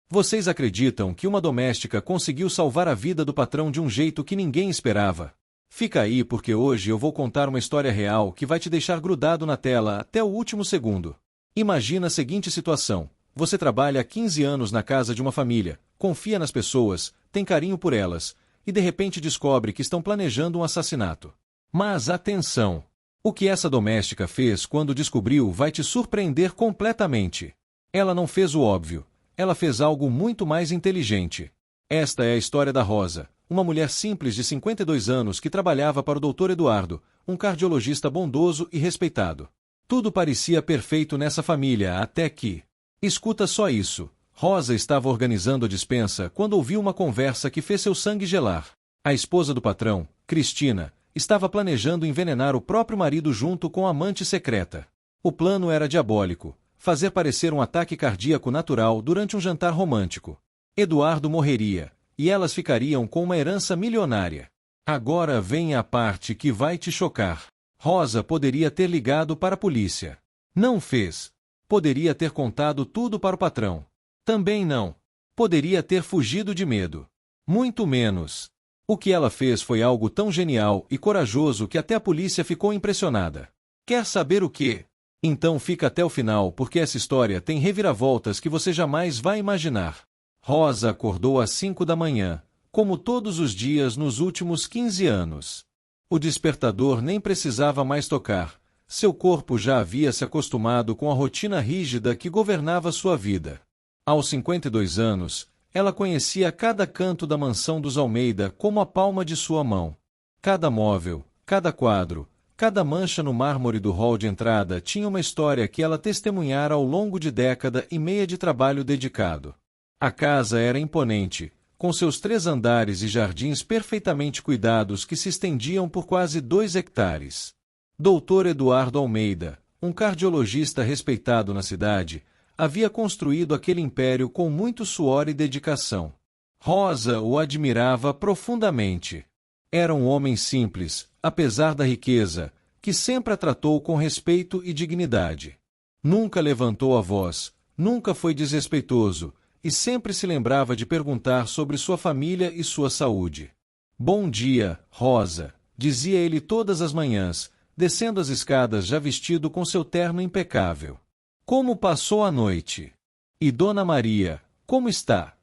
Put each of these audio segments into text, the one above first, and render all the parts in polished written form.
Vocês acreditam que uma doméstica conseguiu salvar a vida do patrão de um jeito que ninguém esperava? Fica aí porque hoje eu vou contar uma história real que vai te deixar grudado na tela até o último segundo. Imagina a seguinte situação. Você trabalha há 15 anos na casa de uma família, confia nas pessoas, tem carinho por elas, e de repente descobre que estão planejando um assassinato. Mas atenção! O que essa doméstica fez quando descobriu vai te surpreender completamente. Ela não fez o óbvio. Ela fez algo muito mais inteligente. Esta é a história da Rosa, uma mulher simples de 52 anos que trabalhava para o Dr. Eduardo, um cardiologista bondoso e respeitado. Tudo parecia perfeito nessa família até que... Escuta só isso. Rosa estava organizando a despensa quando ouviu uma conversa que fez seu sangue gelar. A esposa do patrão, Cristina, estava planejando envenenar o próprio marido junto com a amante secreta. O plano era diabólico. Fazer parecer um ataque cardíaco natural durante um jantar romântico. Eduardo morreria, e elas ficariam com uma herança milionária. Agora vem a parte que vai te chocar. Rosa poderia ter ligado para a polícia. Não fez. Poderia ter contado tudo para o patrão. Também não. Poderia ter fugido de medo. Muito menos. O que ela fez foi algo tão genial e corajoso que até a polícia ficou impressionada. Quer saber o quê? Então fica até o final porque essa história tem reviravoltas que você jamais vai imaginar. Rosa acordou às 5 da manhã, como todos os dias nos últimos 15 anos. O despertador nem precisava mais tocar. Seu corpo já havia se acostumado com a rotina rígida que governava sua vida. Aos 52 anos, ela conhecia cada canto da mansão dos Almeida como a palma de sua mão. Cada móvel, cada quadro, cada mancha no mármore do hall de entrada tinha uma história que ela testemunhara ao longo de década e meia de trabalho dedicado. A casa era imponente, com seus 3 andares e jardins perfeitamente cuidados que se estendiam por quase 2 hectares. Dr. Eduardo Almeida, um cardiologista respeitado na cidade, havia construído aquele império com muito suor e dedicação. Rosa o admirava profundamente. Era um homem simples, apesar da riqueza, que sempre a tratou com respeito e dignidade. Nunca levantou a voz, nunca foi desrespeitoso, e sempre se lembrava de perguntar sobre sua família e sua saúde. Bom dia, Rosa, dizia ele todas as manhãs, descendo as escadas já vestido com seu terno impecável. Como passou a noite? E Dona Maria, como está?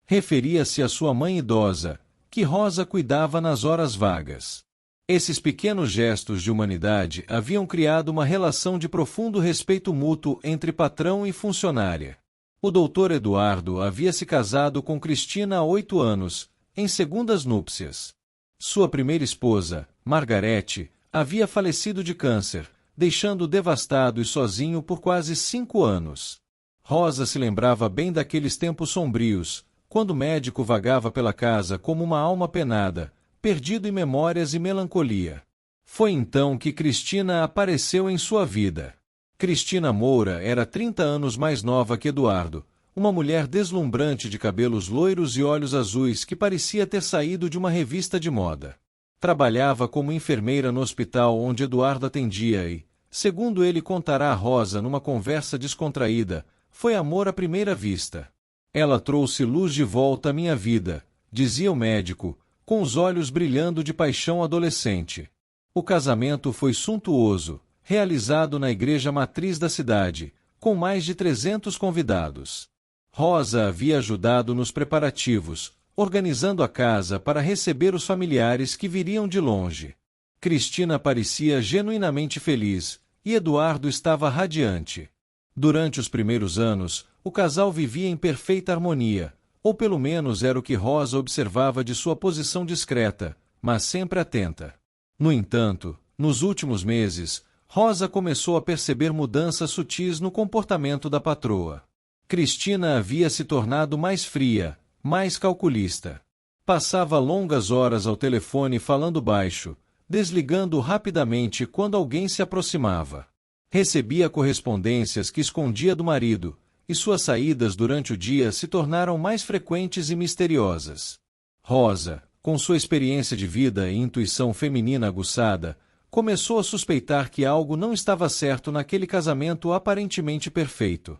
Referia-se à sua mãe idosa, que Rosa cuidava nas horas vagas. Esses pequenos gestos de humanidade haviam criado uma relação de profundo respeito mútuo entre patrão e funcionária. O Dr. Eduardo havia se casado com Cristina há 8 anos, em segundas núpcias. Sua primeira esposa, Margarete, havia falecido de câncer, deixando-o devastado e sozinho por quase 5 anos. Rosa se lembrava bem daqueles tempos sombrios, quando o médico vagava pela casa como uma alma penada, perdido em memórias e melancolia. Foi então que Cristina apareceu em sua vida. Cristina Moura era 30 anos mais nova que Eduardo, uma mulher deslumbrante de cabelos loiros e olhos azuis que parecia ter saído de uma revista de moda. Trabalhava como enfermeira no hospital onde Eduardo atendia e, segundo ele contará a Rosa numa conversa descontraída, foi amor à primeira vista. Ela trouxe luz de volta à minha vida, dizia o médico, com os olhos brilhando de paixão adolescente. O casamento foi suntuoso, realizado na igreja matriz da cidade, com mais de 300 convidados. Rosa havia ajudado nos preparativos, organizando a casa para receber os familiares que viriam de longe. Cristina parecia genuinamente feliz, e Eduardo estava radiante. Durante os primeiros anos, o casal vivia em perfeita harmonia, ou pelo menos era o que Rosa observava de sua posição discreta, mas sempre atenta. No entanto, nos últimos meses, Rosa começou a perceber mudanças sutis no comportamento da patroa. Cristina havia se tornado mais fria, mais calculista. Passava longas horas ao telefone falando baixo, desligando rapidamente quando alguém se aproximava. Recebia correspondências que escondia do marido, e suas saídas durante o dia se tornaram mais frequentes e misteriosas. Rosa, com sua experiência de vida e intuição feminina aguçada, começou a suspeitar que algo não estava certo naquele casamento aparentemente perfeito.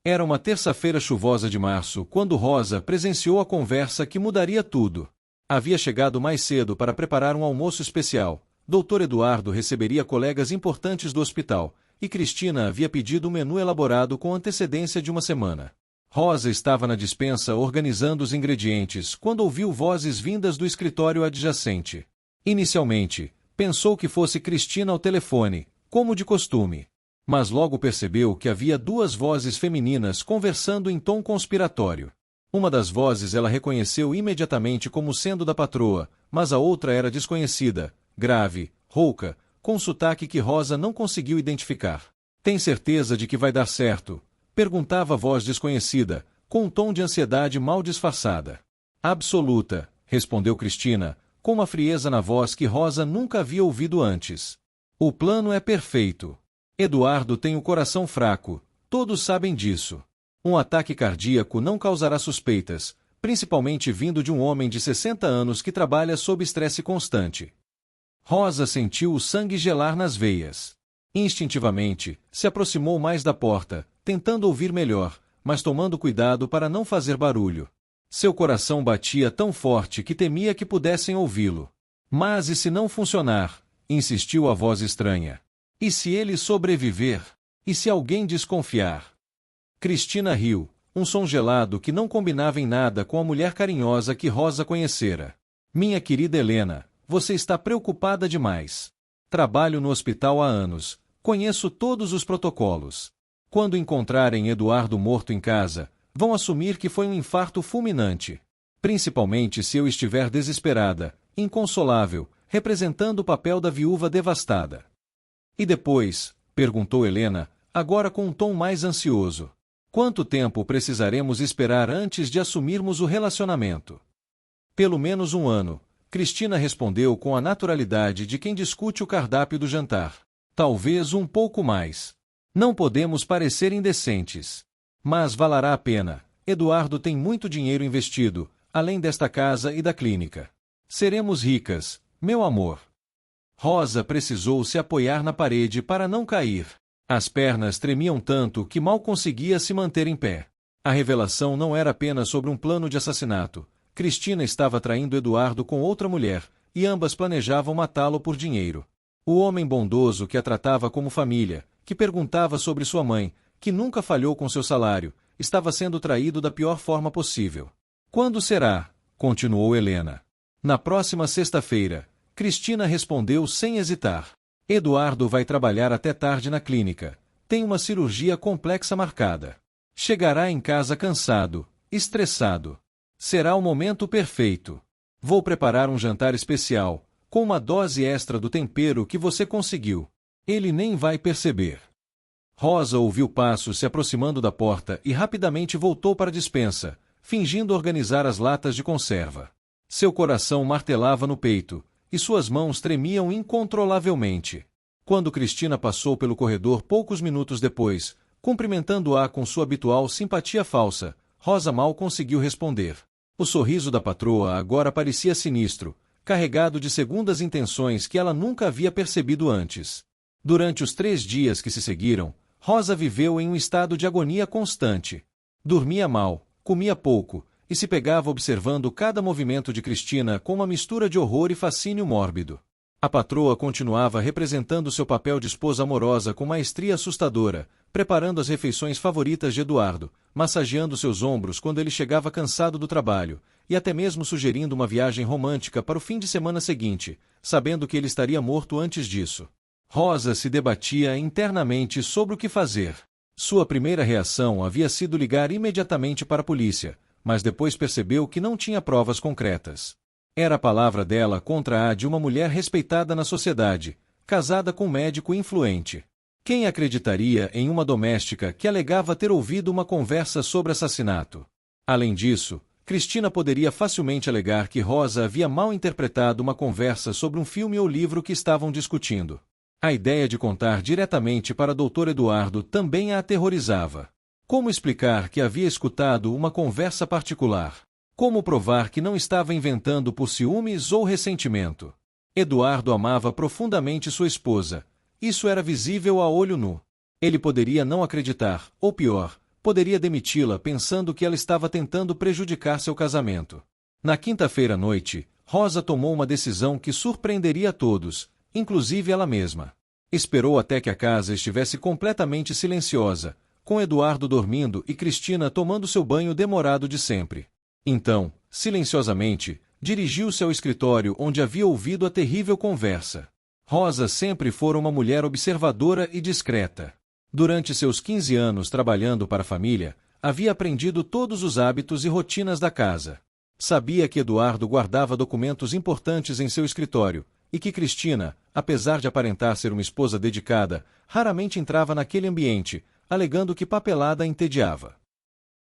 Era uma terça-feira chuvosa de março quando Rosa presenciou a conversa que mudaria tudo. Havia chegado mais cedo para preparar um almoço especial. Dr. Eduardo receberia colegas importantes do hospital, e Cristina havia pedido um menu elaborado com antecedência de uma semana. Rosa estava na despensa organizando os ingredientes quando ouviu vozes vindas do escritório adjacente. Inicialmente, pensou que fosse Cristina ao telefone, como de costume. Mas logo percebeu que havia duas vozes femininas conversando em tom conspiratório. Uma das vozes ela reconheceu imediatamente como sendo da patroa, mas a outra era desconhecida, grave, rouca, com sotaque que Rosa não conseguiu identificar. "Tem certeza de que vai dar certo?" perguntava a voz desconhecida, com um tom de ansiedade mal disfarçada. "Absoluta", respondeu Cristina, com uma frieza na voz que Rosa nunca havia ouvido antes. "O plano é perfeito. Eduardo tem o coração fraco, todos sabem disso. Um ataque cardíaco não causará suspeitas, principalmente vindo de um homem de 60 anos que trabalha sob estresse constante." Rosa sentiu o sangue gelar nas veias. Instintivamente, se aproximou mais da porta, tentando ouvir melhor, mas tomando cuidado para não fazer barulho. Seu coração batia tão forte que temia que pudessem ouvi-lo. "Mas e se não funcionar?" insistiu a voz estranha. "E se ele sobreviver? E se alguém desconfiar?" Cristina riu, um som gelado que não combinava em nada com a mulher carinhosa que Rosa conhecera. "Minha querida Helena, você está preocupada demais. Trabalho no hospital há anos, conheço todos os protocolos. Quando encontrarem Eduardo morto em casa, vão assumir que foi um infarto fulminante. Principalmente se eu estiver desesperada, inconsolável, representando o papel da viúva devastada." "E depois?" perguntou Helena, agora com um tom mais ansioso. "Quanto tempo precisaremos esperar antes de assumirmos o relacionamento?" "Pelo menos 1 ano", Cristina respondeu com a naturalidade de quem discute o cardápio do jantar. "Talvez um pouco mais. Não podemos parecer indecentes. Mas valerá a pena. Eduardo tem muito dinheiro investido, além desta casa e da clínica. Seremos ricas, meu amor." Rosa precisou se apoiar na parede para não cair. As pernas tremiam tanto que mal conseguia se manter em pé. A revelação não era apenas sobre um plano de assassinato. Cristina estava traindo Eduardo com outra mulher, e ambas planejavam matá-lo por dinheiro. O homem bondoso que a tratava como família, que perguntava sobre sua mãe, que nunca falhou com seu salário, estava sendo traído da pior forma possível. "Quando será?" continuou Helena. "Na próxima sexta-feira", Cristina respondeu sem hesitar. "Eduardo vai trabalhar até tarde na clínica. Tem uma cirurgia complexa marcada. Chegará em casa cansado, estressado. Será o momento perfeito. Vou preparar um jantar especial, com uma dose extra do tempero que você conseguiu. Ele nem vai perceber." Rosa ouviu passos se aproximando da porta e rapidamente voltou para a despensa, fingindo organizar as latas de conserva. Seu coração martelava no peito, e suas mãos tremiam incontrolavelmente. Quando Cristina passou pelo corredor poucos minutos depois, cumprimentando-a com sua habitual simpatia falsa, Rosa mal conseguiu responder. O sorriso da patroa agora parecia sinistro, carregado de segundas intenções que ela nunca havia percebido antes. Durante os 3 dias que se seguiram, Rosa viveu em um estado de agonia constante. Dormia mal, comia pouco, e se pegava observando cada movimento de Cristina com uma mistura de horror e fascínio mórbido. A patroa continuava representando seu papel de esposa amorosa com maestria assustadora, preparando as refeições favoritas de Eduardo, massageando seus ombros quando ele chegava cansado do trabalho, e até mesmo sugerindo uma viagem romântica para o fim de semana seguinte, sabendo que ele estaria morto antes disso. Rosa se debatia internamente sobre o que fazer. Sua primeira reação havia sido ligar imediatamente para a polícia, mas depois percebeu que não tinha provas concretas. Era a palavra dela contra a de uma mulher respeitada na sociedade, casada com um médico influente. Quem acreditaria em uma doméstica que alegava ter ouvido uma conversa sobre assassinato? Além disso, Cristina poderia facilmente alegar que Rosa havia mal interpretado uma conversa sobre um filme ou livro que estavam discutindo. A ideia de contar diretamente para Dr. Eduardo também a aterrorizava. Como explicar que havia escutado uma conversa particular? Como provar que não estava inventando por ciúmes ou ressentimento? Eduardo amava profundamente sua esposa. Isso era visível a olho nu. Ele poderia não acreditar, ou pior, poderia demiti-la pensando que ela estava tentando prejudicar seu casamento. Na quinta-feira à noite, Rosa tomou uma decisão que surpreenderia a todos, inclusive ela mesma. Esperou até que a casa estivesse completamente silenciosa, com Eduardo dormindo e Cristina tomando seu banho demorado de sempre. Então, silenciosamente, dirigiu-se ao escritório onde havia ouvido a terrível conversa. Rosa sempre fora uma mulher observadora e discreta. Durante seus 15 anos trabalhando para a família, havia aprendido todos os hábitos e rotinas da casa. Sabia que Eduardo guardava documentos importantes em seu escritório, e que Cristina, apesar de aparentar ser uma esposa dedicada, raramente entrava naquele ambiente, alegando que papelada a entediava.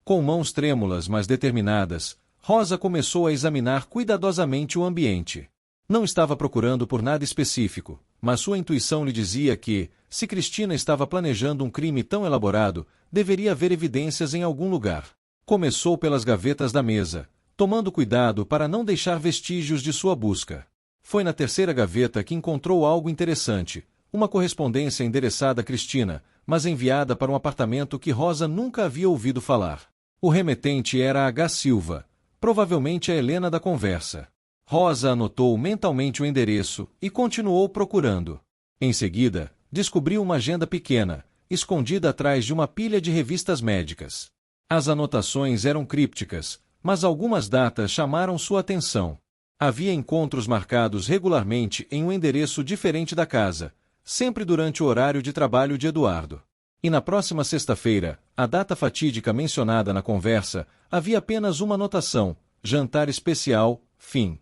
Com mãos trêmulas mas determinadas, Rosa começou a examinar cuidadosamente o ambiente. Não estava procurando por nada específico, mas sua intuição lhe dizia que, se Cristina estava planejando um crime tão elaborado, deveria haver evidências em algum lugar. Começou pelas gavetas da mesa, tomando cuidado para não deixar vestígios de sua busca. Foi na terceira gaveta que encontrou algo interessante, uma correspondência endereçada a Cristina, mas enviada para um apartamento que Rosa nunca havia ouvido falar. O remetente era H. Silva, provavelmente a Helena da conversa. Rosa anotou mentalmente o endereço e continuou procurando. Em seguida, descobriu uma agenda pequena, escondida atrás de uma pilha de revistas médicas. As anotações eram crípticas, mas algumas datas chamaram sua atenção. Havia encontros marcados regularmente em um endereço diferente da casa, sempre durante o horário de trabalho de Eduardo. E na próxima sexta-feira, a data fatídica mencionada na conversa, havia apenas uma anotação: jantar especial, fim.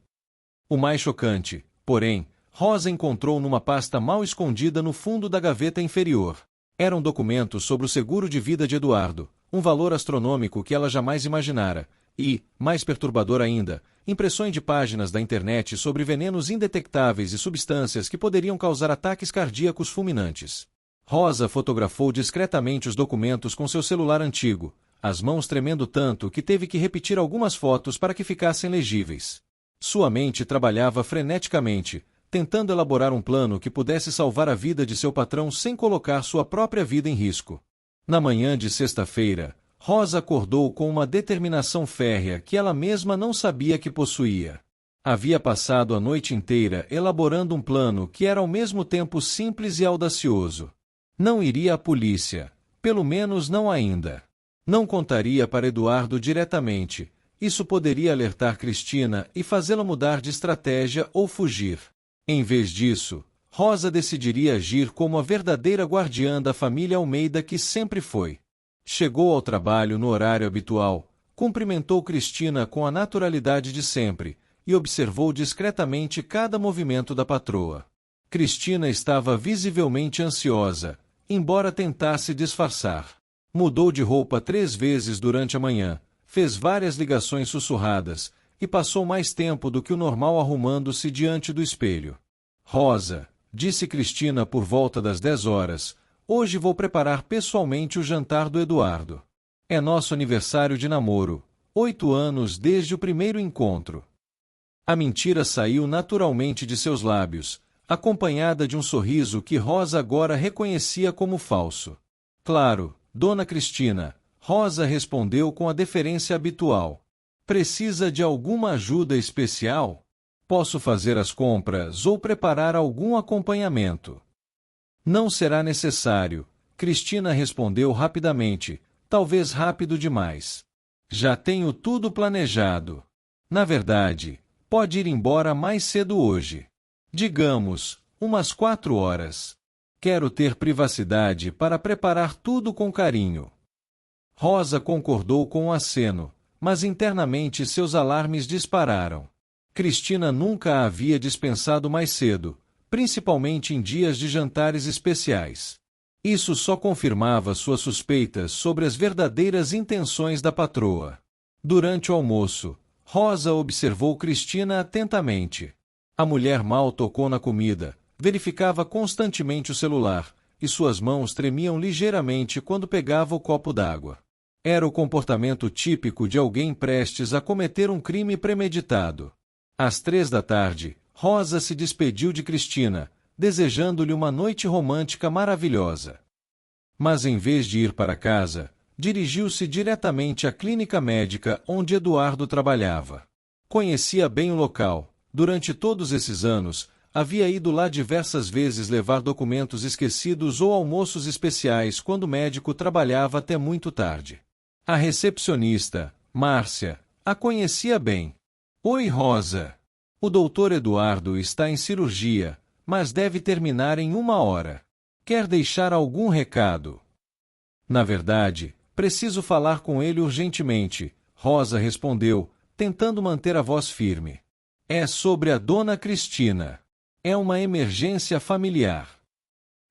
O mais chocante, porém, Rosa encontrou numa pasta mal escondida no fundo da gaveta inferior. Eram documentos sobre o seguro de vida de Eduardo, um valor astronômico que ela jamais imaginara, e, mais perturbador ainda, impressões de páginas da internet sobre venenos indetectáveis e substâncias que poderiam causar ataques cardíacos fulminantes. Rosa fotografou discretamente os documentos com seu celular antigo, as mãos tremendo tanto que teve que repetir algumas fotos para que ficassem legíveis. Sua mente trabalhava freneticamente, tentando elaborar um plano que pudesse salvar a vida de seu patrão sem colocar sua própria vida em risco. Na manhã de sexta-feira, Rosa acordou com uma determinação férrea que ela mesma não sabia que possuía. Havia passado a noite inteira elaborando um plano que era ao mesmo tempo simples e audacioso. Não iria à polícia, pelo menos não ainda. Não contaria para Eduardo diretamente. Isso poderia alertar Cristina e fazê-la mudar de estratégia ou fugir. Em vez disso, Rosa decidiria agir como a verdadeira guardiã da família Almeida que sempre foi. Chegou ao trabalho no horário habitual, cumprimentou Cristina com a naturalidade de sempre e observou discretamente cada movimento da patroa. Cristina estava visivelmente ansiosa, embora tentasse disfarçar. Mudou de roupa 3 vezes durante a manhã, fez várias ligações sussurradas e passou mais tempo do que o normal arrumando-se diante do espelho. Rosa, disse Cristina por volta das 10 horas, hoje vou preparar pessoalmente o jantar do Eduardo. É nosso aniversário de namoro, 8 anos desde o primeiro encontro. A mentira saiu naturalmente de seus lábios, acompanhada de um sorriso que Rosa agora reconhecia como falso. Claro, Dona Cristina, Rosa respondeu com a deferência habitual. Precisa de alguma ajuda especial? Posso fazer as compras ou preparar algum acompanhamento? Não será necessário, Cristina respondeu rapidamente, talvez rápido demais. Já tenho tudo planejado. Na verdade, pode ir embora mais cedo hoje. Digamos, umas 4 horas. Quero ter privacidade para preparar tudo com carinho. Rosa concordou com o aceno, mas internamente seus alarmes dispararam. Cristina nunca a havia dispensado mais cedo, principalmente em dias de jantares especiais. Isso só confirmava suas suspeitas sobre as verdadeiras intenções da patroa. Durante o almoço, Rosa observou Cristina atentamente. A mulher mal tocou na comida, verificava constantemente o celular, e suas mãos tremiam ligeiramente quando pegava o copo d'água. Era o comportamento típico de alguém prestes a cometer um crime premeditado. Às 3 da tarde, Rosa se despediu de Cristina, desejando-lhe uma noite romântica maravilhosa. Mas em vez de ir para casa, dirigiu-se diretamente à clínica médica onde Eduardo trabalhava. Conhecia bem o local. Durante todos esses anos, havia ido lá diversas vezes levar documentos esquecidos ou almoços especiais quando o médico trabalhava até muito tarde. A recepcionista, Márcia, a conhecia bem. Oi, Rosa. O doutor Eduardo está em cirurgia, mas deve terminar em 1 hora. Quer deixar algum recado? Na verdade, preciso falar com ele urgentemente, Rosa respondeu, tentando manter a voz firme. É sobre a dona Cristina. É uma emergência familiar.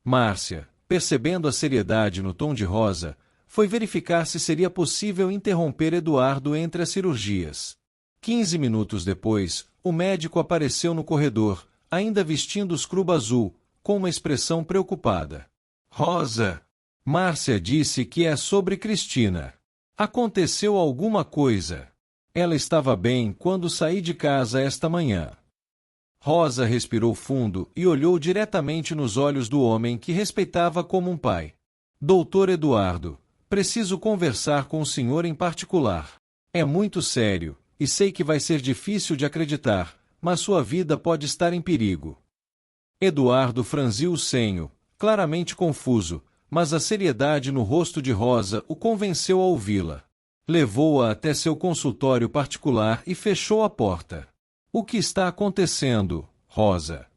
Márcia, percebendo a seriedade no tom de Rosa, foi verificar se seria possível interromper Eduardo entre as cirurgias. 15 minutos depois, o médico apareceu no corredor, ainda vestindo o scrub azul, com uma expressão preocupada. Rosa! Márcia disse que é sobre Cristina. Aconteceu alguma coisa. Ela estava bem quando saí de casa esta manhã. Rosa respirou fundo e olhou diretamente nos olhos do homem que respeitava como um pai. Doutor Eduardo, preciso conversar com o senhor em particular. É muito sério, e sei que vai ser difícil de acreditar, mas sua vida pode estar em perigo. Eduardo franziu o senho, claramente confuso, mas a seriedade no rosto de Rosa o convenceu a ouvi-la. Levou-a até seu consultório particular e fechou a porta. O que está acontecendo, Rosa?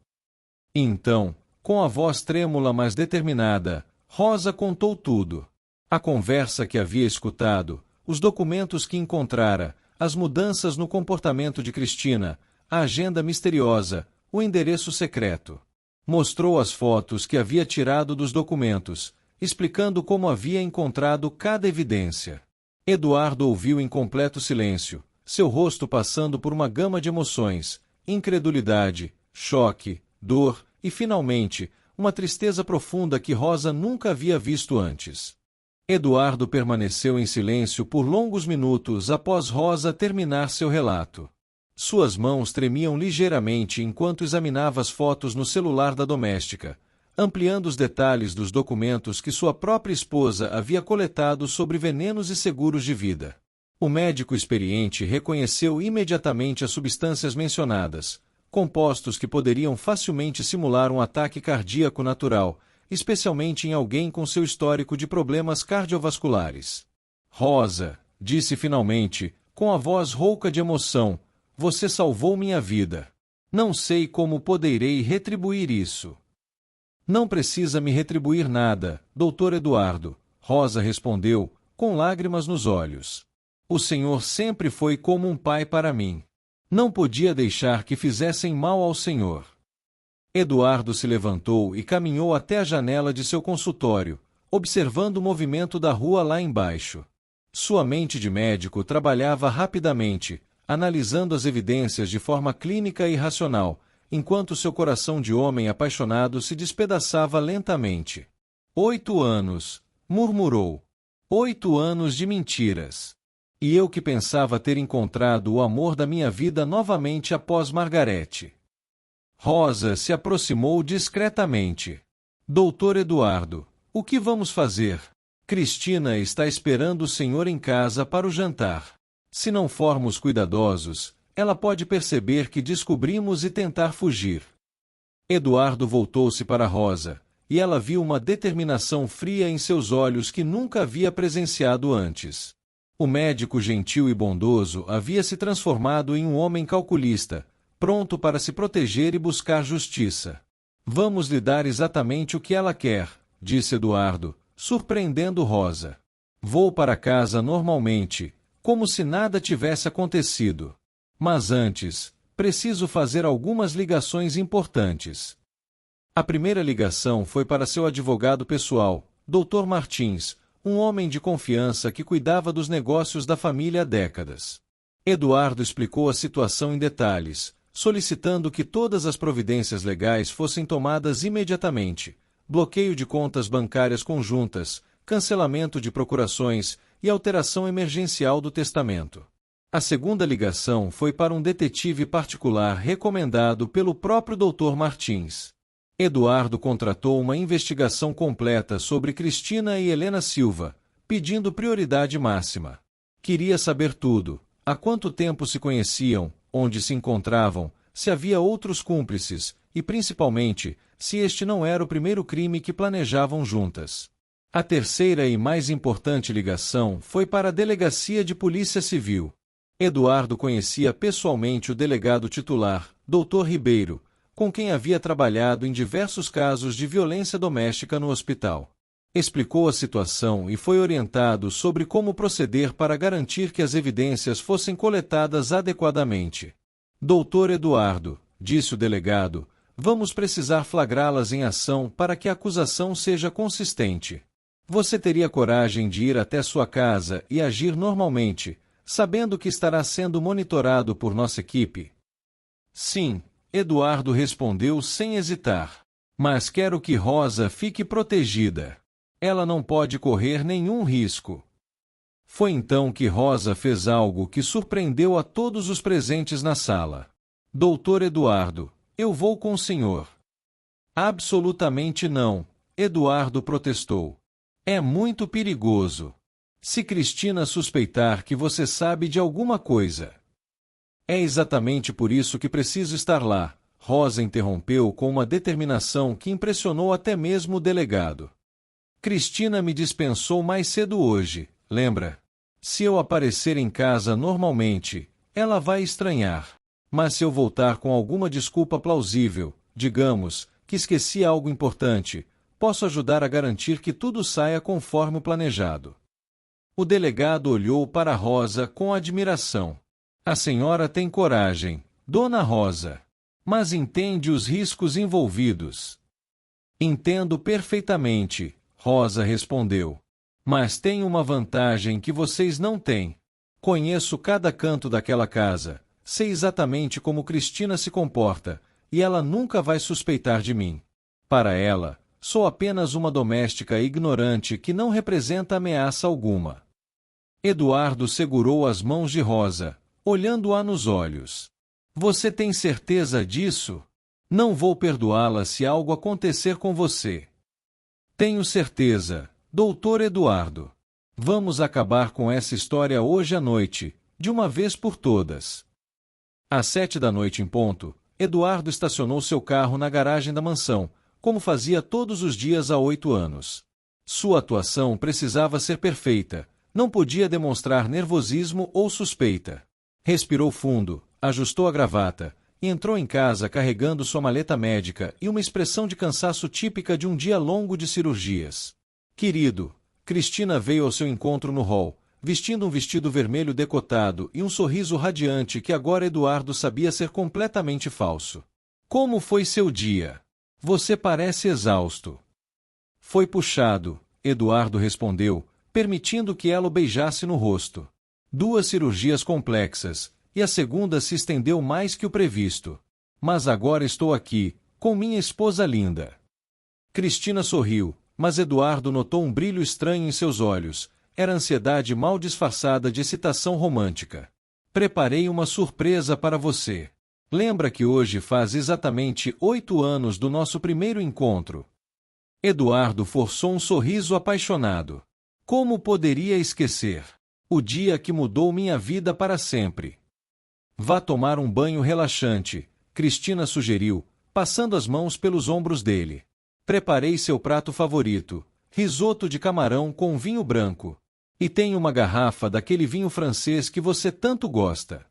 Então, com a voz trêmula mas determinada, Rosa contou tudo. A conversa que havia escutado, os documentos que encontrara, as mudanças no comportamento de Cristina, a agenda misteriosa, o endereço secreto. Mostrou as fotos que havia tirado dos documentos, explicando como havia encontrado cada evidência. Eduardo ouviu em completo silêncio, seu rosto passando por uma gama de emoções, incredulidade, choque, dor e, finalmente, uma tristeza profunda que Rosa nunca havia visto antes. Eduardo permaneceu em silêncio por longos minutos após Rosa terminar seu relato. Suas mãos tremiam ligeiramente enquanto examinava as fotos no celular da doméstica, ampliando os detalhes dos documentos que sua própria esposa havia coletado sobre venenos e seguros de vida. O médico experiente reconheceu imediatamente as substâncias mencionadas, compostos que poderiam facilmente simular um ataque cardíaco natural, especialmente em alguém com seu histórico de problemas cardiovasculares. Rosa, disse finalmente, com a voz rouca de emoção, você salvou minha vida. Não sei como poderei retribuir isso. Não precisa me retribuir nada, doutor Eduardo, Rosa respondeu, com lágrimas nos olhos. O senhor sempre foi como um pai para mim. Não podia deixar que fizessem mal ao senhor. Eduardo se levantou e caminhou até a janela de seu consultório, observando o movimento da rua lá embaixo. Sua mente de médico trabalhava rapidamente, analisando as evidências de forma clínica e racional, enquanto seu coração de homem apaixonado se despedaçava lentamente. 8 anos, murmurou. 8 anos de mentiras. E eu que pensava ter encontrado o amor da minha vida novamente após Margarete. Rosa se aproximou discretamente. Doutor Eduardo, o que vamos fazer? Cristina está esperando o senhor em casa para o jantar. Se não formos cuidadosos, ela pode perceber que descobrimos e tentar fugir. Eduardo voltou-se para Rosa, e ela viu uma determinação fria em seus olhos que nunca havia presenciado antes. O médico gentil e bondoso havia se transformado em um homem calculista, pronto para se proteger e buscar justiça. Vamos lhe dar exatamente o que ela quer, disse Eduardo, surpreendendo Rosa. Vou para casa normalmente, como se nada tivesse acontecido. Mas antes, preciso fazer algumas ligações importantes. A primeira ligação foi para seu advogado pessoal, Dr. Martins, um homem de confiança que cuidava dos negócios da família há décadas. Eduardo explicou a situação em detalhes, solicitando que todas as providências legais fossem tomadas imediatamente, bloqueio de contas bancárias conjuntas, cancelamento de procurações e alteração emergencial do testamento. A segunda ligação foi para um detetive particular recomendado pelo próprio Dr. Martins. Eduardo contratou uma investigação completa sobre Cristina e Helena Silva, pedindo prioridade máxima. Queria saber tudo: há quanto tempo se conheciam, onde se encontravam, se havia outros cúmplices, e principalmente, se este não era o primeiro crime que planejavam juntas. A terceira e mais importante ligação foi para a Delegacia de Polícia Civil. Eduardo conhecia pessoalmente o delegado titular, Dr. Ribeiro, com quem havia trabalhado em diversos casos de violência doméstica no hospital. Explicou a situação e foi orientado sobre como proceder para garantir que as evidências fossem coletadas adequadamente. Doutor Eduardo, disse o delegado, vamos precisar flagrá-las em ação para que a acusação seja consistente. Você teria coragem de ir até sua casa e agir normalmente, sabendo que estará sendo monitorado por nossa equipe? Sim, Eduardo respondeu sem hesitar. Mas quero que Rosa fique protegida. Ela não pode correr nenhum risco. Foi então que Rosa fez algo que surpreendeu a todos os presentes na sala. Doutor Eduardo, eu vou com o senhor. Absolutamente não, Eduardo protestou. É muito perigoso. Se Cristina suspeitar que você sabe de alguma coisa. É exatamente por isso que preciso estar lá, Rosa interrompeu com uma determinação que impressionou até mesmo o delegado. Cristina me dispensou mais cedo hoje, lembra? Se eu aparecer em casa normalmente, ela vai estranhar. Mas se eu voltar com alguma desculpa plausível, digamos, que esqueci algo importante, posso ajudar a garantir que tudo saia conforme o planejado. O delegado olhou para Rosa com admiração. A senhora tem coragem, Dona Rosa. Mas entende os riscos envolvidos. Entendo perfeitamente, Rosa respondeu. Mas tenho uma vantagem que vocês não têm. Conheço cada canto daquela casa, sei exatamente como Cristina se comporta, e ela nunca vai suspeitar de mim. Para ela, sou apenas uma doméstica ignorante que não representa ameaça alguma. Eduardo segurou as mãos de Rosa, olhando-a nos olhos. Você tem certeza disso? Não vou perdoá-la se algo acontecer com você. Tenho certeza, Doutor Eduardo. Vamos acabar com essa história hoje à noite, de uma vez por todas. Às 7 da noite em ponto, Eduardo estacionou seu carro na garagem da mansão, como fazia todos os dias há 8 anos. Sua atuação precisava ser perfeita, não podia demonstrar nervosismo ou suspeita. Respirou fundo, ajustou a gravata, e entrou em casa carregando sua maleta médica e uma expressão de cansaço típica de um dia longo de cirurgias. Querido, Cristina veio ao seu encontro no hall, vestindo um vestido vermelho decotado e um sorriso radiante que agora Eduardo sabia ser completamente falso. Como foi seu dia? Você parece exausto. Foi puxado, Eduardo respondeu, permitindo que ela o beijasse no rosto. 2 cirurgias complexas, e a segunda se estendeu mais que o previsto. Mas agora estou aqui, com minha esposa linda. Cristina sorriu, mas Eduardo notou um brilho estranho em seus olhos. Era ansiedade mal disfarçada de excitação romântica. Preparei uma surpresa para você. Lembra que hoje faz exatamente 8 anos do nosso primeiro encontro? Eduardo forçou um sorriso apaixonado. Como poderia esquecer? O dia que mudou minha vida para sempre. Vá tomar um banho relaxante, Cristina sugeriu, passando as mãos pelos ombros dele. Preparei seu prato favorito, risoto de camarão com vinho branco. E tenho uma garrafa daquele vinho francês que você tanto gosta.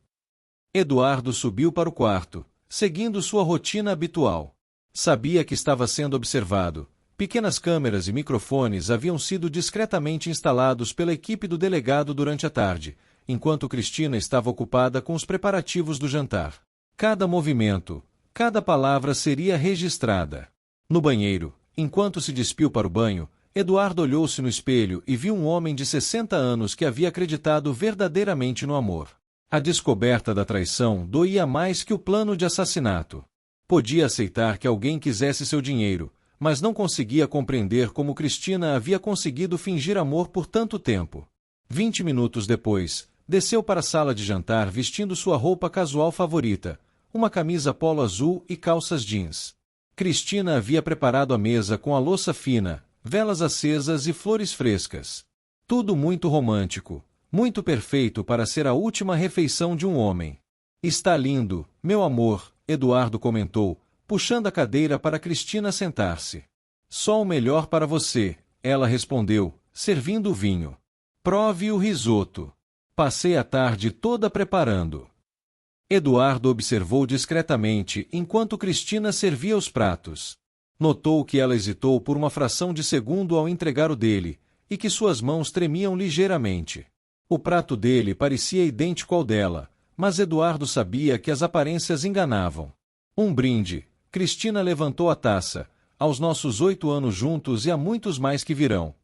Eduardo subiu para o quarto, seguindo sua rotina habitual. Sabia que estava sendo observado. Pequenas câmeras e microfones haviam sido discretamente instalados pela equipe do delegado durante a tarde, enquanto Cristina estava ocupada com os preparativos do jantar. Cada movimento, cada palavra seria registrada. No banheiro, enquanto se despiu para o banho, Eduardo olhou-se no espelho e viu um homem de 60 anos que havia acreditado verdadeiramente no amor. A descoberta da traição doía mais que o plano de assassinato. Podia aceitar que alguém quisesse seu dinheiro, mas não conseguia compreender como Cristina havia conseguido fingir amor por tanto tempo. 20 minutos depois, desceu para a sala de jantar vestindo sua roupa casual favorita, uma camisa polo azul e calças jeans. Cristina havia preparado a mesa com a louça fina, velas acesas e flores frescas. Tudo muito romântico, muito perfeito para ser a última refeição de um homem. Está lindo, meu amor, Eduardo comentou, puxando a cadeira para Cristina sentar-se. Só o melhor para você, ela respondeu, servindo o vinho. Prove o risoto. Passei a tarde toda preparando. Eduardo observou discretamente enquanto Cristina servia os pratos. Notou que ela hesitou por uma fração de segundo ao entregar o dele, e que suas mãos tremiam ligeiramente. O prato dele parecia idêntico ao dela, mas Eduardo sabia que as aparências enganavam. Um brinde. Cristina levantou a taça. Aos nossos 8 anos juntos e a muitos mais que virão.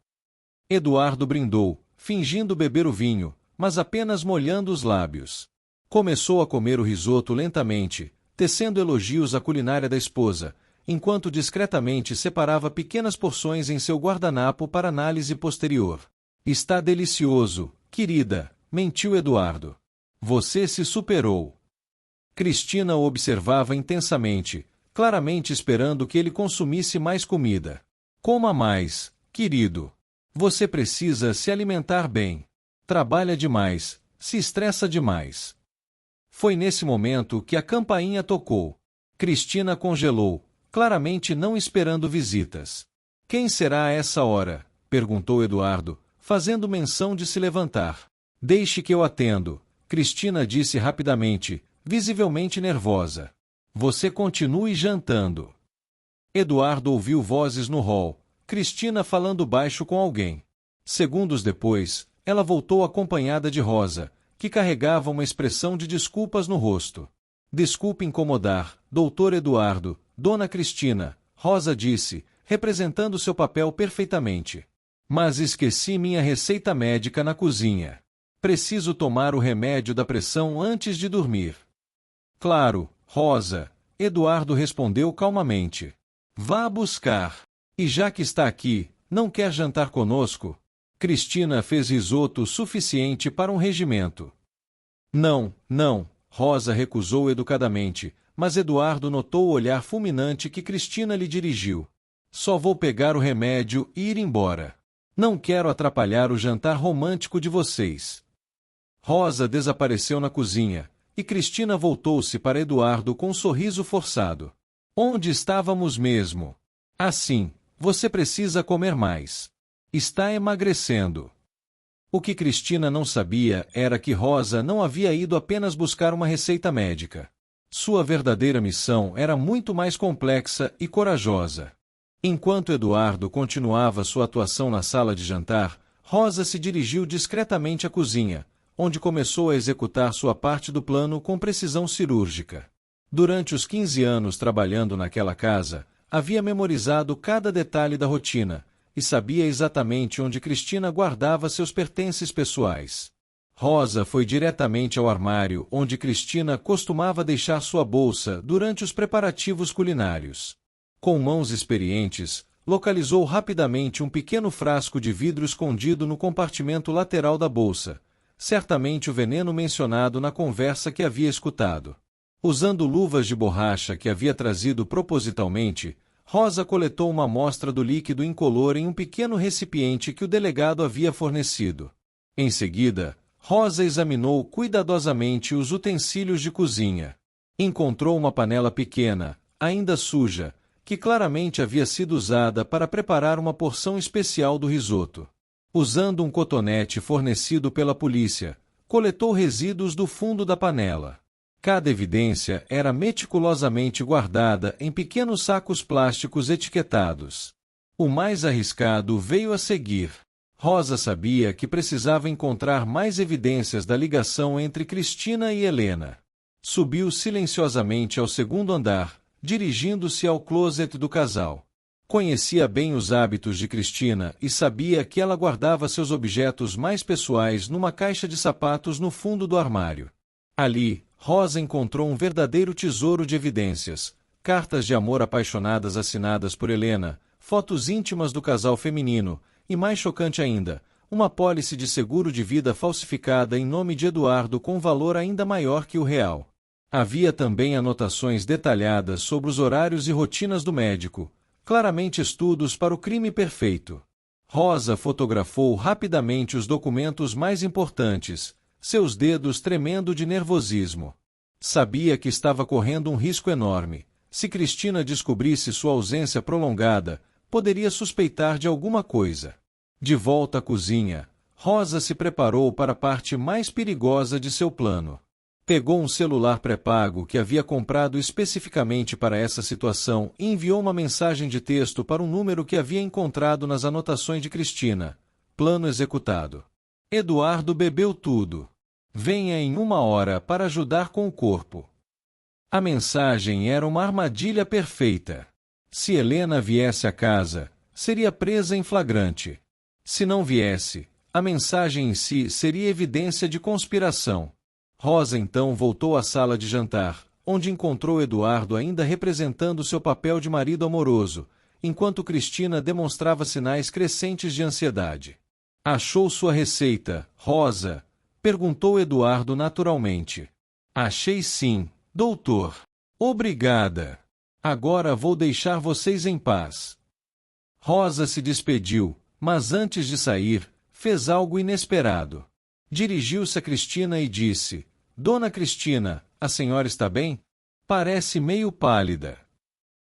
Eduardo brindou, fingindo beber o vinho, mas apenas molhando os lábios. Começou a comer o risoto lentamente, tecendo elogios à culinária da esposa, enquanto discretamente separava pequenas porções em seu guardanapo para análise posterior. Está delicioso, querida, mentiu Eduardo. Você se superou. Cristina o observava intensamente, claramente esperando que ele consumisse mais comida. Coma mais, querido. Você precisa se alimentar bem. Trabalha demais, se estressa demais. Foi nesse momento que a campainha tocou. Cristina congelou, claramente não esperando visitas. Quem será a essa hora? Perguntou Eduardo, fazendo menção de se levantar. Deixe que eu atendo, Cristina disse rapidamente, visivelmente nervosa. Você continue jantando. Eduardo ouviu vozes no hall, Cristina falando baixo com alguém. Segundos depois, ela voltou acompanhada de Rosa, que carregava uma expressão de desculpas no rosto. Desculpe incomodar, doutor Eduardo, dona Cristina, Rosa disse, representando seu papel perfeitamente. Mas esqueci minha receita médica na cozinha. Preciso tomar o remédio da pressão antes de dormir. Claro, Rosa, Eduardo respondeu calmamente. Vá buscar. E já que está aqui, não quer jantar conosco? Cristina fez risoto suficiente para um regimento. Não, não, Rosa recusou educadamente, mas Eduardo notou o olhar fulminante que Cristina lhe dirigiu. Só vou pegar o remédio e ir embora. Não quero atrapalhar o jantar romântico de vocês. Rosa desapareceu na cozinha, e Cristina voltou-se para Eduardo com um sorriso forçado. Onde estávamos mesmo? Assim, você precisa comer mais. Está emagrecendo. O que Cristina não sabia era que Rosa não havia ido apenas buscar uma receita médica. Sua verdadeira missão era muito mais complexa e corajosa. Enquanto Eduardo continuava sua atuação na sala de jantar, Rosa se dirigiu discretamente à cozinha, onde começou a executar sua parte do plano com precisão cirúrgica. Durante os 15 anos trabalhando naquela casa, havia memorizado cada detalhe da rotina, e sabia exatamente onde Cristina guardava seus pertences pessoais. Rosa foi diretamente ao armário onde Cristina costumava deixar sua bolsa durante os preparativos culinários. Com mãos experientes, localizou rapidamente um pequeno frasco de vidro escondido no compartimento lateral da bolsa, certamente o veneno mencionado na conversa que havia escutado. Usando luvas de borracha que havia trazido propositalmente, Rosa coletou uma amostra do líquido incolor em um pequeno recipiente que o delegado havia fornecido. Em seguida, Rosa examinou cuidadosamente os utensílios de cozinha. Encontrou uma panela pequena, ainda suja, que claramente havia sido usada para preparar uma porção especial do risoto. Usando um cotonete fornecido pela polícia, coletou resíduos do fundo da panela. Cada evidência era meticulosamente guardada em pequenos sacos plásticos etiquetados. O mais arriscado veio a seguir. Rosa sabia que precisava encontrar mais evidências da ligação entre Cristina e Helena. Subiu silenciosamente ao segundo andar, dirigindo-se ao closet do casal. Conhecia bem os hábitos de Cristina e sabia que ela guardava seus objetos mais pessoais numa caixa de sapatos no fundo do armário. Ali, Rosa encontrou um verdadeiro tesouro de evidências, cartas de amor apaixonadas assinadas por Helena, fotos íntimas do casal feminino, e mais chocante ainda, uma apólice de seguro de vida falsificada em nome de Eduardo com valor ainda maior que o real. Havia também anotações detalhadas sobre os horários e rotinas do médico, claramente estudos para o crime perfeito. Rosa fotografou rapidamente os documentos mais importantes, seus dedos tremendo de nervosismo. Sabia que estava correndo um risco enorme. Se Cristina descobrisse sua ausência prolongada, poderia suspeitar de alguma coisa. De volta à cozinha, Rosa se preparou para a parte mais perigosa de seu plano. Pegou um celular pré-pago que havia comprado especificamente para essa situação e enviou uma mensagem de texto para um número que havia encontrado nas anotações de Cristina. Plano executado. Eduardo bebeu tudo. Venha em 1 hora para ajudar com o corpo. A mensagem era uma armadilha perfeita. Se Helena viesse à casa, seria presa em flagrante. Se não viesse, a mensagem em si seria evidência de conspiração. Rosa então voltou à sala de jantar, onde encontrou Eduardo ainda representando seu papel de marido amoroso, enquanto Cristina demonstrava sinais crescentes de ansiedade. Achou sua receita, Rosa? Perguntou Eduardo naturalmente. Achei sim, doutor. Obrigada. Agora vou deixar vocês em paz. Rosa se despediu, mas antes de sair, fez algo inesperado. Dirigiu-se a Cristina e disse: Dona Cristina, a senhora está bem? Parece meio pálida.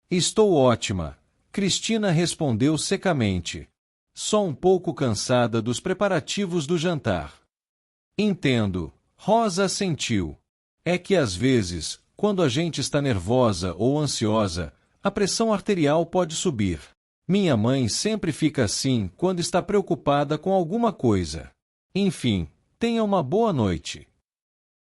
Estou ótima, Cristina respondeu secamente. Só um pouco cansada dos preparativos do jantar. Entendo, Rosa assentiu. É que às vezes, quando a gente está nervosa ou ansiosa, a pressão arterial pode subir. Minha mãe sempre fica assim quando está preocupada com alguma coisa. Enfim, tenha uma boa noite.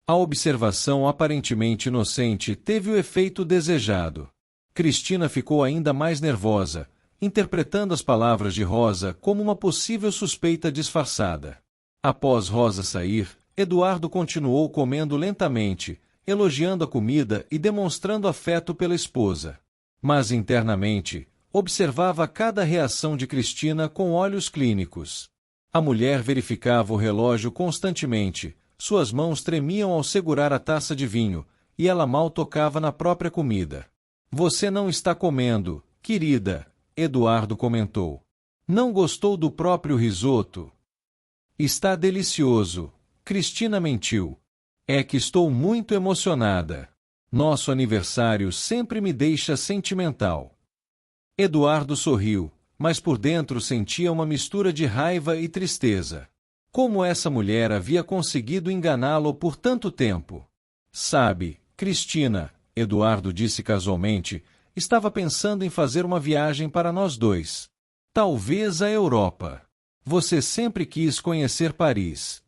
A observação aparentemente inocente teve o efeito desejado. Cristina ficou ainda mais nervosa, interpretando as palavras de Rosa como uma possível suspeita disfarçada. Após Rosa sair, Eduardo continuou comendo lentamente, elogiando a comida e demonstrando afeto pela esposa. Mas internamente, observava cada reação de Cristina com olhos clínicos. A mulher verificava o relógio constantemente, suas mãos tremiam ao segurar a taça de vinho, e ela mal tocava na própria comida. Você não está comendo, querida, Eduardo comentou. Não gostou do próprio risoto? Está delicioso, Cristina mentiu. É que estou muito emocionada. Nosso aniversário sempre me deixa sentimental. Eduardo sorriu, mas por dentro sentia uma mistura de raiva e tristeza. Como essa mulher havia conseguido enganá-lo por tanto tempo? Sabe, Cristina, Eduardo disse casualmente, estava pensando em fazer uma viagem para nós dois. Talvez a Europa. Você sempre quis conhecer Paris.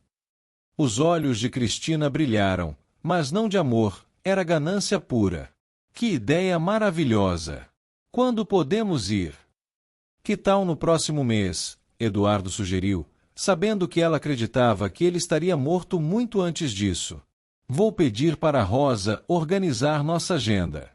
Os olhos de Cristina brilharam, mas não de amor, era ganância pura. Que ideia maravilhosa! Quando podemos ir? Que tal no próximo mês? Eduardo sugeriu, sabendo que ela acreditava que ele estaria morto muito antes disso. Vou pedir para Rosa organizar nossa agenda.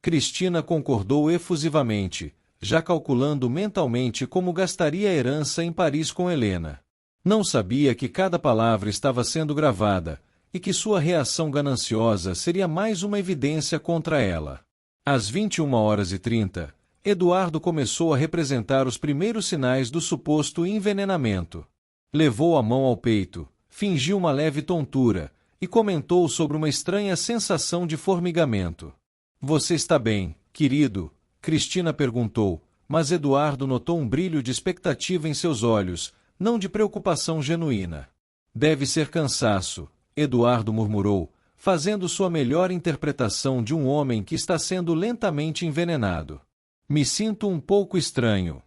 Cristina concordou efusivamente, já calculando mentalmente como gastaria a herança em Paris com Helena. Não sabia que cada palavra estava sendo gravada, e que sua reação gananciosa seria mais uma evidência contra ela. Às 21h30, Eduardo começou a representar os primeiros sinais do suposto envenenamento. Levou a mão ao peito, fingiu uma leve tontura, e comentou sobre uma estranha sensação de formigamento. Você está bem, querido? Cristina perguntou, mas Eduardo notou um brilho de expectativa em seus olhos, não de preocupação genuína. Deve ser cansaço, Eduardo murmurou, fazendo sua melhor interpretação de um homem que está sendo lentamente envenenado. Me sinto um pouco estranho.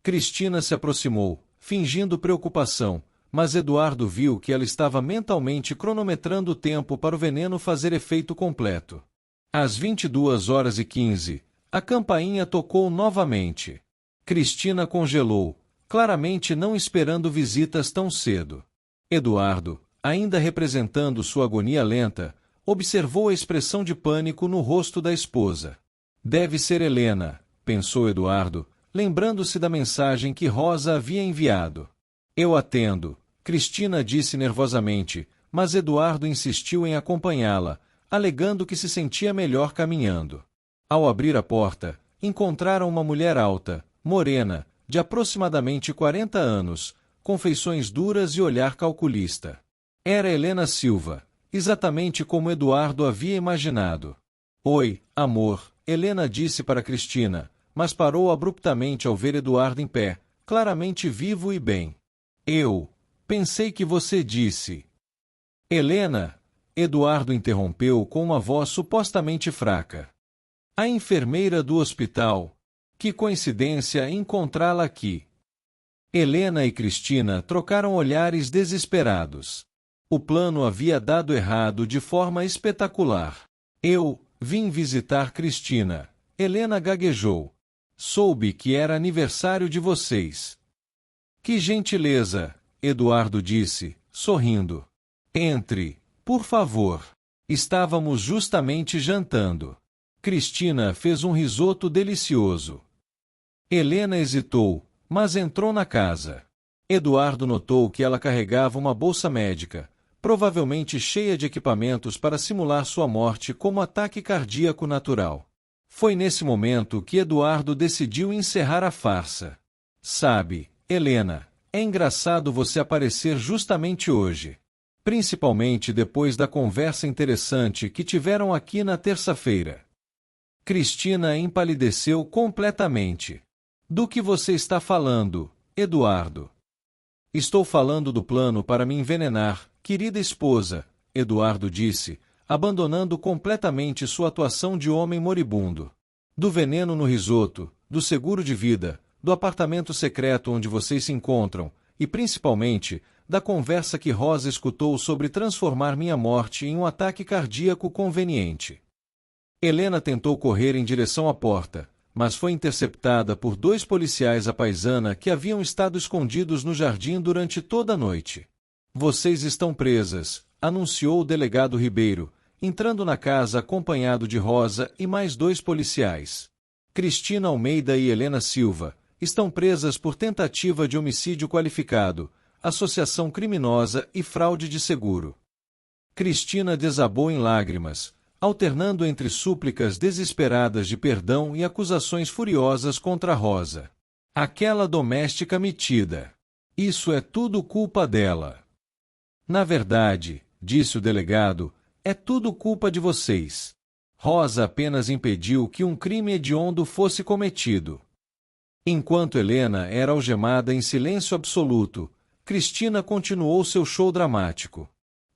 Cristina se aproximou, fingindo preocupação, mas Eduardo viu que ela estava mentalmente cronometrando o tempo para o veneno fazer efeito completo. Às 22h15, a campainha tocou novamente. Cristina congelou, claramente não esperando visitas tão cedo. Eduardo, ainda representando sua agonia lenta, observou a expressão de pânico no rosto da esposa. Deve ser Helena, pensou Eduardo, lembrando-se da mensagem que Rosa havia enviado. Eu atendo, Cristina disse nervosamente, mas Eduardo insistiu em acompanhá-la, alegando que se sentia melhor caminhando. Ao abrir a porta, encontraram uma mulher alta, morena, de aproximadamente 40 anos, com feições duras e olhar calculista. Era Helena Silva, exatamente como Eduardo havia imaginado. Oi, amor, Helena disse para Cristina, mas parou abruptamente ao ver Eduardo em pé, claramente vivo e bem. Pensei que você disse. Helena, Eduardo interrompeu com uma voz supostamente fraca. A enfermeira do hospital. Que coincidência encontrá-la aqui. Helena e Cristina trocaram olhares desesperados. O plano havia dado errado de forma espetacular. Eu vim visitar Cristina. Helena gaguejou. Soube que era aniversário de vocês. Que gentileza, Eduardo disse, sorrindo. Entre, por favor. Estávamos justamente jantando. Cristina fez um risoto delicioso. Helena hesitou, mas entrou na casa. Eduardo notou que ela carregava uma bolsa médica, provavelmente cheia de equipamentos para simular sua morte como ataque cardíaco natural. Foi nesse momento que Eduardo decidiu encerrar a farsa. Sabe, Helena, é engraçado você aparecer justamente hoje. Principalmente depois da conversa interessante que tiveram aqui na terça-feira. Cristina empalideceu completamente. Do que você está falando, Eduardo? Estou falando do plano para me envenenar, querida esposa, Eduardo disse, abandonando completamente sua atuação de homem moribundo. Do veneno no risoto, do seguro de vida, do apartamento secreto onde vocês se encontram, e principalmente, da conversa que Rosa escutou sobre transformar minha morte em um ataque cardíaco conveniente. Helena tentou correr em direção à porta, mas foi interceptada por 2 policiais à paisana que haviam estado escondidos no jardim durante toda a noite. Vocês estão presas, anunciou o delegado Ribeiro, entrando na casa acompanhado de Rosa e mais 2 policiais. Cristina Almeida e Helena Silva estão presas por tentativa de homicídio qualificado, associação criminosa e fraude de seguro. Cristina desabou em lágrimas, alternando entre súplicas desesperadas de perdão e acusações furiosas contra Rosa. Aquela doméstica metida. Isso é tudo culpa dela. Na verdade, disse o delegado, é tudo culpa de vocês. Rosa apenas impediu que um crime hediondo fosse cometido. Enquanto Helena era algemada em silêncio absoluto, Cristina continuou seu show dramático.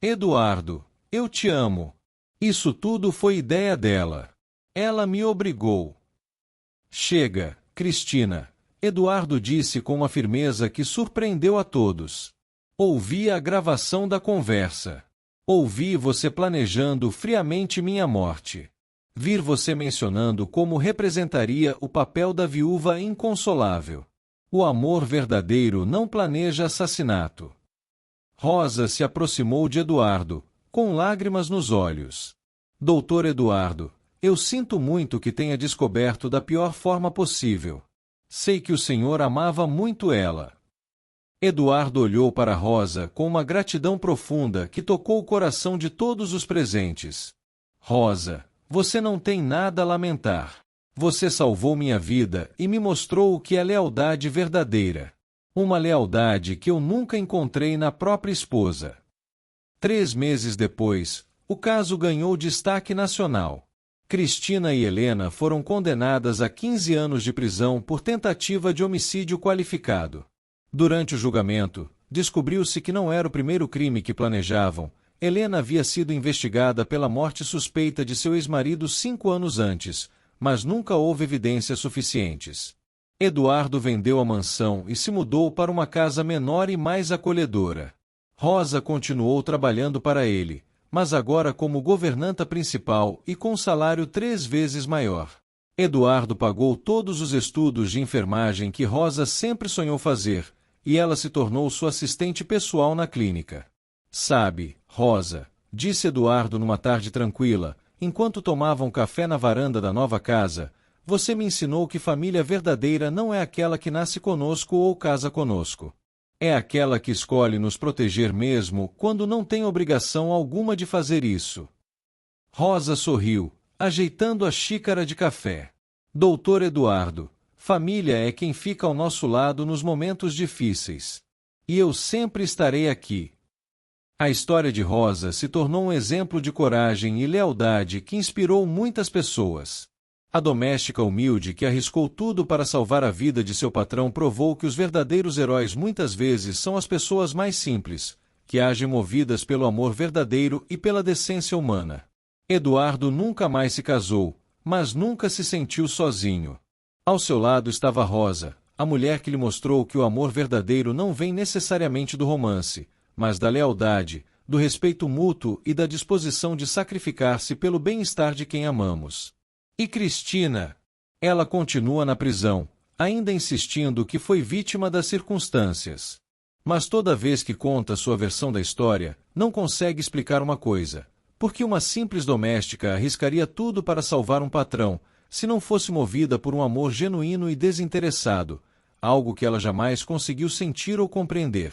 Eduardo, eu te amo. Isso tudo foi ideia dela. Ela me obrigou. Chega, Cristina, Eduardo disse com uma firmeza que surpreendeu a todos. Ouvi a gravação da conversa. Ouvi você planejando friamente minha morte. Vi você mencionando como representaria o papel da viúva inconsolável. O amor verdadeiro não planeja assassinato. Rosa se aproximou de Eduardo, com lágrimas nos olhos. Doutor Eduardo, eu sinto muito que tenha descoberto da pior forma possível. Sei que o senhor amava muito ela. Eduardo olhou para Rosa com uma gratidão profunda que tocou o coração de todos os presentes. Rosa, você não tem nada a lamentar. Você salvou minha vida e me mostrou o que é lealdade verdadeira. Uma lealdade que eu nunca encontrei na própria esposa. 3 meses depois, o caso ganhou destaque nacional. Cristina e Helena foram condenadas a 15 anos de prisão por tentativa de homicídio qualificado. Durante o julgamento, descobriu-se que não era o primeiro crime que planejavam. Helena havia sido investigada pela morte suspeita de seu ex-marido 5 anos antes, mas nunca houve evidências suficientes. Eduardo vendeu a mansão e se mudou para uma casa menor e mais acolhedora. Rosa continuou trabalhando para ele, mas agora como governanta principal e com salário 3 vezes maior. Eduardo pagou todos os estudos de enfermagem que Rosa sempre sonhou fazer, e ela se tornou sua assistente pessoal na clínica. Sabe, Rosa, disse Eduardo numa tarde tranquila, enquanto tomavam café na varanda da nova casa, você me ensinou que família verdadeira não é aquela que nasce conosco ou casa conosco. É aquela que escolhe nos proteger mesmo quando não tem obrigação alguma de fazer isso. Rosa sorriu, ajeitando a xícara de café. Doutor Eduardo, Família é quem fica ao nosso lado nos momentos difíceis. E eu sempre estarei aqui. A história de Rosa se tornou um exemplo de coragem e lealdade que inspirou muitas pessoas. A doméstica humilde que arriscou tudo para salvar a vida de seu patrão provou que os verdadeiros heróis muitas vezes são as pessoas mais simples, que agem movidas pelo amor verdadeiro e pela decência humana. Eduardo nunca mais se casou, mas nunca se sentiu sozinho. Ao seu lado estava Rosa, a mulher que lhe mostrou que o amor verdadeiro não vem necessariamente do romance, mas da lealdade, do respeito mútuo e da disposição de sacrificar-se pelo bem-estar de quem amamos. E Cristina? Ela continua na prisão, ainda insistindo que foi vítima das circunstâncias. Mas toda vez que conta sua versão da história, não consegue explicar uma coisa: por que uma simples doméstica arriscaria tudo para salvar um patrão, se não fosse movida por um amor genuíno e desinteressado, algo que ela jamais conseguiu sentir ou compreender.